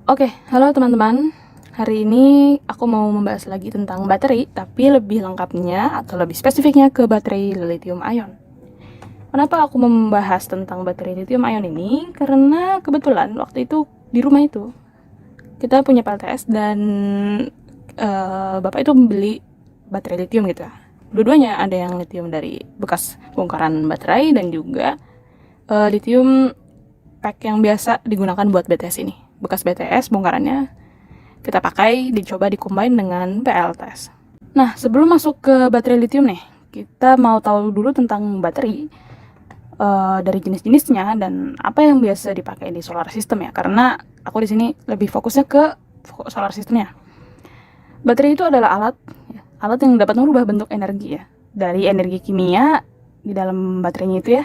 Oke, halo teman-teman. Hari ini aku mau membahas lagi tentang baterai, tapi lebih lengkapnya atau lebih spesifiknya ke baterai lithium ion. Kenapa aku membahas tentang baterai lithium ion ini? Karena kebetulan waktu itu di rumah itu kita punya PLTS dan bapak itu membeli baterai lithium gitu ya. Dua-duanya ada yang lithium dari bekas bongkaran baterai dan juga lithium pack yang biasa digunakan buat BTS ini. Bekas BTS bongkarannya kita pakai, dicoba dikombin dengan PLTS. Nah, sebelum masuk ke baterai lithium nih, kita mau tahu dulu tentang baterai dari jenis-jenisnya dan apa yang biasa dipakai di solar system ya. Karena aku di sini lebih fokusnya ke solar systemnya. Baterai itu adalah alat yang dapat merubah bentuk energi ya, dari energi kimia di dalam baterainya itu ya,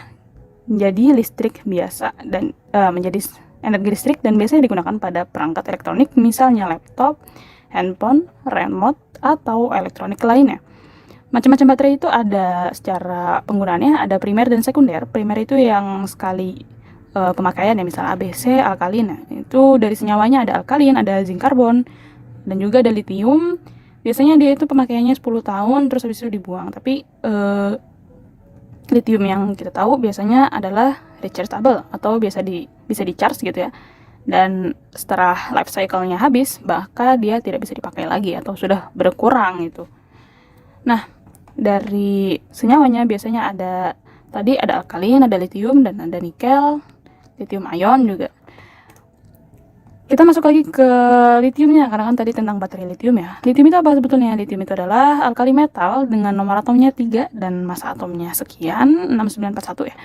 menjadi listrik biasa dan menjadi energi listrik dan biasanya digunakan pada perangkat elektronik, misalnya laptop, handphone, remote, atau elektronik lainnya. Macam-macam baterai itu ada secara penggunaannya, ada primer dan sekunder. Primer itu yang sekali pemakaian ya, misalnya ABC, alkalin. Nah, itu dari senyawanya ada alkalin, ada zinc karbon, dan juga ada lithium. Biasanya dia itu pemakaiannya 10 tahun, terus habis itu dibuang. Tapi lithium yang kita tahu biasanya adalah rechargeable atau bisa di charge gitu ya. Dan setelah life cycle-nya habis, bahkan dia tidak bisa dipakai lagi atau sudah berkurang gitu. Nah, dari senyawanya biasanya ada alkalin, ada lithium dan ada nikel, lithium ion juga. Kita masuk lagi ke lithiumnya, karena kan tadi tentang baterai lithium ya. Lithium itu apa sebetulnya? Lithium itu adalah alkali metal dengan nomor atomnya 3 dan massa atomnya sekian, 6941 ya.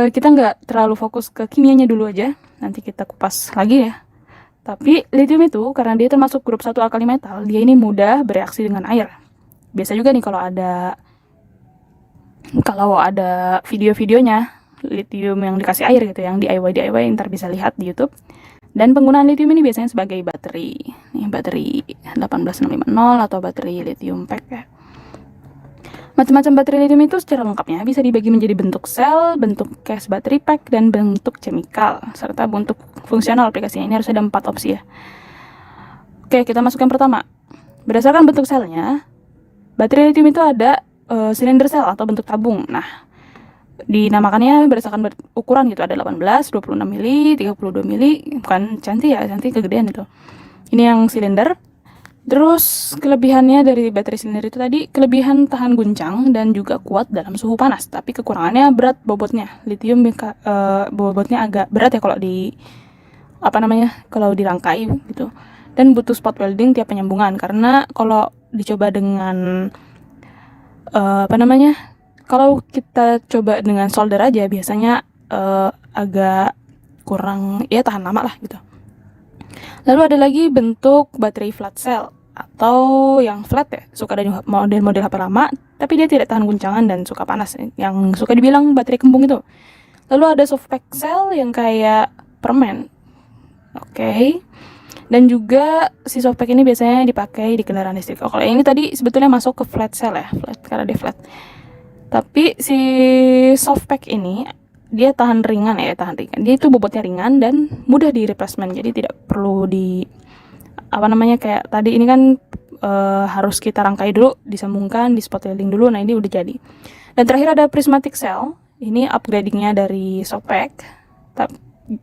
Kita nggak terlalu fokus ke kimianya dulu aja, nanti kita kupas lagi ya. Tapi lithium itu karena dia termasuk grup 1 alkali metal, dia ini mudah bereaksi dengan air. Biasa juga nih kalau ada video-videonya lithium yang dikasih air gitu, yang DIY ntar bisa lihat di YouTube. Dan penggunaan lithium ini biasanya sebagai baterai, nih baterai 18650 atau baterai lithium pack ya. Macam-macam baterai lithium itu secara lengkapnya bisa dibagi menjadi bentuk sel, bentuk case baterai pack, dan bentuk chemical, serta bentuk fungsional aplikasinya. Ini harus ada 4 opsi ya. Oke, kita masuk yang pertama. Berdasarkan bentuk selnya, baterai lithium itu ada silinder sel atau bentuk tabung. Nah, dinamakannya berdasarkan ukuran gitu, ada 18, 26 mili, 32 mili, bukan cantik ya, cantik kegedean itu. Ini yang silinder. Terus kelebihannya dari baterai silinder itu tadi, kelebihan tahan guncang dan juga kuat dalam suhu panas, tapi kekurangannya berat bobotnya. Lithium bobotnya agak berat ya kalau dirangkai gitu. Dan butuh spot welding tiap penyambungan, karena kalau dicoba dengan kalau kita coba dengan solder aja biasanya agak kurang ya, tahan lama lah gitu. Lalu ada lagi bentuk baterai flat cell atau yang flat ya, suka ada model HP lama tapi dia tidak tahan guncangan dan suka panas, yang suka dibilang baterai kembung itu. Lalu ada soft pack cell yang kayak permen. Oke. Dan juga si soft pack ini biasanya dipakai di kendaraan listrik. Kalau ini tadi sebetulnya masuk ke flat cell ya, flat karena dia flat. Tapi si soft pack ini dia tahan ringan. Dia itu bobotnya ringan dan mudah di replacement. Jadi tidak perlu kayak tadi ini kan harus kita rangkai dulu, disambungkan, di spot welding dulu. Nah, ini udah jadi. Dan terakhir ada prismatic cell. Ini upgradingnya dari soft pack.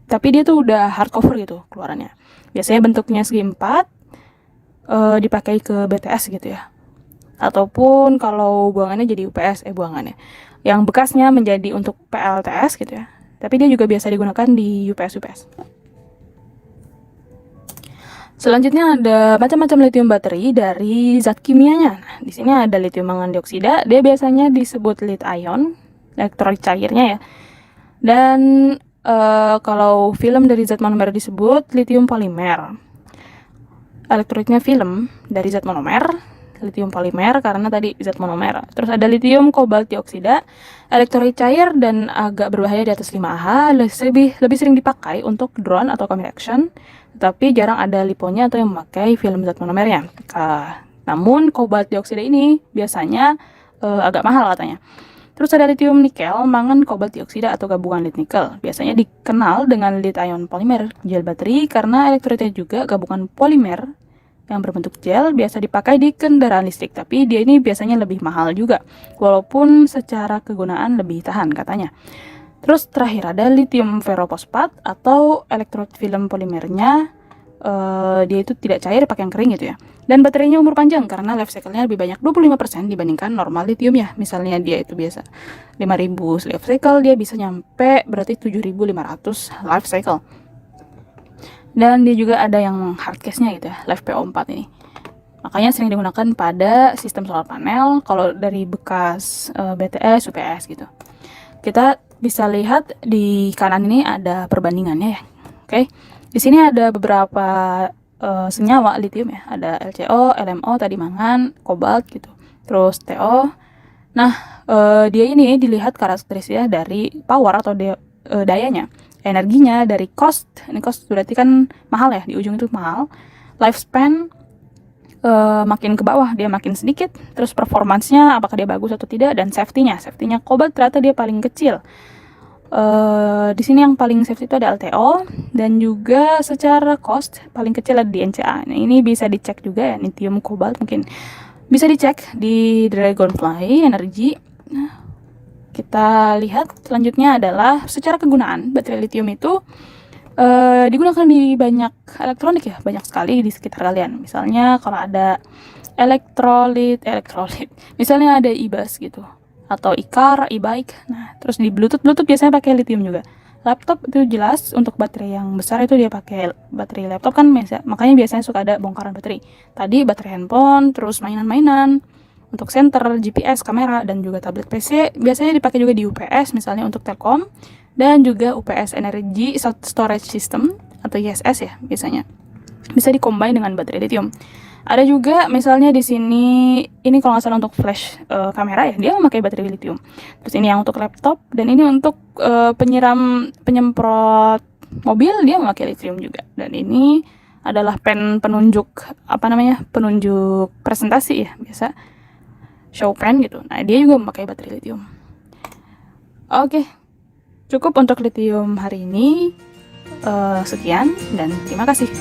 Tapi dia tuh udah hardcover gitu keluarannya. Biasanya bentuknya segi 4, dipakai ke BTS gitu ya. Ataupun kalau buangannya jadi UPS, buangannya yang bekasnya menjadi untuk PLTS gitu ya. Tapi dia juga biasa digunakan di UPS. Selanjutnya ada macam-macam lithium baterai dari zat kimianya. Nah, di sini ada lithium mangan dioksida, dia biasanya disebut lead ion, elektrolit cairnya ya. Dan kalau film dari zat monomer disebut lithium polimer. Elektrolitnya film dari zat monomer, lithium polimer karena tadi zat monomer. Terus ada lithium kobalt dioksida, elektrolit cair dan agak berbahaya di atas 5Ah, lebih sering dipakai untuk drone atau camera action, tapi jarang ada liponya atau yang memakai film zat monomernya. Namun kobalt dioksida ini biasanya agak mahal katanya. Terus ada lithium nikel, mangan, kobalt dioksida atau gabungan lit nikel. Biasanya dikenal dengan lithium polimer gel baterai karena elektrolitnya juga gabungan polimer yang berbentuk gel, biasa dipakai di kendaraan listrik. Tapi dia ini biasanya lebih mahal juga, walaupun secara kegunaan lebih tahan katanya. Terus terakhir ada lithium ferrofosfat atau elektrolit film polimernya. Dia itu tidak cair, pakai yang kering gitu ya. Dan baterainya umur panjang karena life cycle-nya lebih banyak 25% dibandingkan normal lithium ya. Misalnya dia itu biasa 5000 life cycle, dia bisa nyampe berarti 7500 life cycle. Dan dia juga ada yang hard case-nya gitu ya, LiFePO4 ini. Makanya sering digunakan pada sistem solar panel kalau dari bekas BTS, UPS gitu. Kita bisa lihat di kanan ini ada perbandingannya ya. Oke. Di sini ada beberapa senyawa lithium ya, ada LCO, LMO tadi mangan, kobalt gitu, terus TO. Nah, dia ini dilihat karakteristiknya dari power atau dayanya, energinya, dari cost. Ini cost berarti kan mahal ya, di ujung itu mahal. Lifespan makin ke bawah dia makin sedikit. Terus performancenya apakah dia bagus atau tidak, dan safety-nya kobalt ternyata dia paling kecil. Di sini yang paling safety itu ada LTO, dan juga secara cost paling kecil ada di NCA. Nah, ini bisa dicek juga ya, lithium kobalt mungkin bisa dicek di Dragonfly Energy. Nah, kita lihat selanjutnya adalah secara kegunaan. Baterai lithium itu digunakan di banyak elektronik ya, banyak sekali di sekitar kalian. Misalnya kalau ada elektrolit, misalnya ada e-bus gitu, atau e-car, e-bike. Nah, terus di Bluetooth biasanya pakai lithium juga. Laptop itu jelas untuk baterai yang besar itu dia pakai baterai laptop kan, makanya biasanya suka ada bongkaran baterai. Tadi baterai handphone, terus mainan-mainan, untuk senter, GPS, kamera, dan juga tablet PC biasanya dipakai juga di UPS, misalnya untuk Telkom, dan juga UPS Energy Storage System atau ISS ya, biasanya bisa dikombin dengan baterai lithium. Ada juga misalnya di sini, ini kalau nggak salah untuk flash kamera ya, dia memakai baterai lithium. Terus ini yang untuk laptop, dan ini untuk penyemprot mobil, dia memakai lithium juga. Dan ini adalah pen penunjuk penunjuk presentasi ya, biasa show pen gitu. Nah, dia juga memakai baterai lithium. Oke, cukup untuk lithium hari ini. Sekian dan terima kasih.